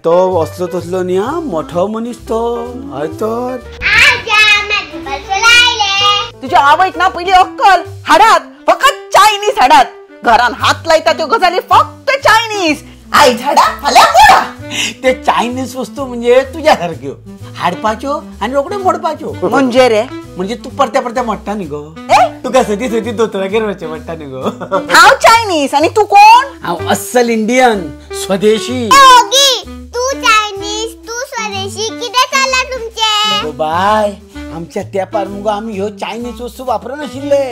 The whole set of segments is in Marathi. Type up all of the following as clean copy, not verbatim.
तो असलो तसलो न्ही हा, मोठो मनीस तो. हय तर तुझ्या आवयक ना पहिली अक्कल हाडात, फकत चायनीज हाडात. घरान हात लायता त्यो गजाली फक्त चायनीज. आई झाडा फाल्या मोडा. ते चायनीज वस्तू म्हणजे तुझ्या सारख्यो हाडपाच्यो आणि रोकडे मोडपाच्यो. म्हणजे रे म्हणजे तू परत्या परत्या मोडटा न्ही गो. तुका सती सती दोतोरागेर वचचें पडटा न्ही गो. हांव चायनीज आणि तू कोण? हांव अस्सल इंडियन, स्वदेशी. तू चायनीज तू स्वदेशी. किती चालला तुमचे? बाय आमच्या तेंपार मुगो आमी ह्यो चायनीज वस्तू वापरनाशिल्ले.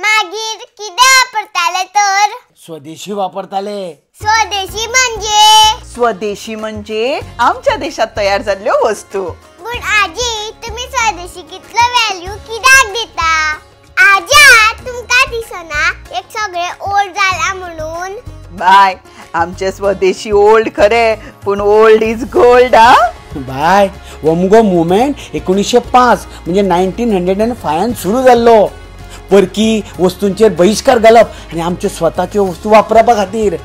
मागीर किती वापरताले तर? स्वदेशी वापरताले. स्वदेशी म्हणजे? स्वदेशी म्हणजे आमच्या देशात तयार झालेल्यो वस्तू. पण आजी तुम्ही स्वदेशी कितलो व्हॅल्यू कित्याक दिता? आजा तुमका दिसना एक सगळे ओल्ड जाला म्हणून? बाय आमचे स्वदेशी ओल्ड खरे, पण ओल्ड इज गोल्ड. हा बाय हो मुगो मुवमेंट 1905 म्हणजे 1905 सुरू जाल्लो. परकी वस्तूंचेर बहिष्कार घालप आणि आमच्यो स्वताच्यो वस्तू वापरपा खातीर.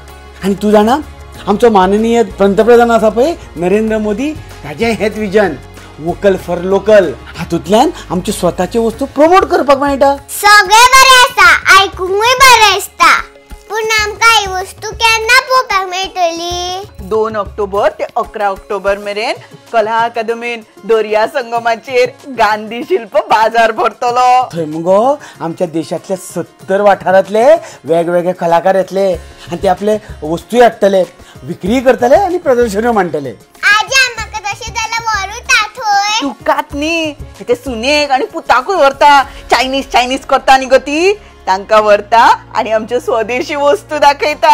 आणि तू जाणा आमचो माननीय पंतप्रधान आसा पळय नरेंद्र मोदी, ताजें हेच विजन वोकल फॉर लोकल. हातूंतल्यान आमच्यो स्वताच्यो वस्तू प्रमोट करपाक मेळटा. सगळे बरें आसा, आयकूंकूय बरें दिसता. पूण आमकां ही वस्तू केन्ना पळोवपाक मेळटली? 2 ऑक्टोबर ते 11 ऑक्टोबर मेरेन कला अकादमीन दर्या संगमाचेर गांधी शिल्प बाजार भरतलो. थंय मुगो आमच्या देशातले 70 वाठारांतले वेगवेगळे कलाकार येतले आणि ते आपले वस्तू हाडटले, विक्री करतले आणि प्रदर्शनी मांडटले. आजी म्हाका तशें जाल्यार व्हरूता थंय. तुकात न्ही, ते सुनेक आणि पुताकूय व्हरता. चायनीज करता न्ही गो ती, तांकां व्हरता आणि आमच्यो स्वदेशी वस्तू दाखयता.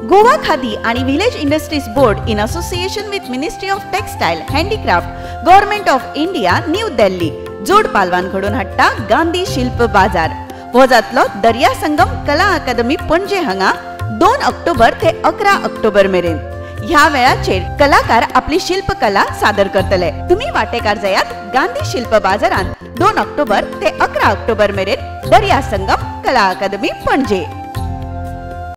गोवा खादी आणि village industries board in association with ministry of textile handicraft government of India new Delhi जोड पालवान घडोवन हाडटा गांधी शिल्प बाजार. हो जातलो दर्या संगम कला अकादमी पणजे हांगा 2 ऑक्टोबर ते 11 ऑक्टोबर मेरेन. ह्या वेळाचेर कलाकार आपली शिल्पकला सादर करतले. तुम्ही वाटेकार जायात गांधी शिल्प बाजारात 2 ऑक्टोबर ते 11 ऑक्टोबर मेरेन दर्या संगम कला अकादमी पणजे.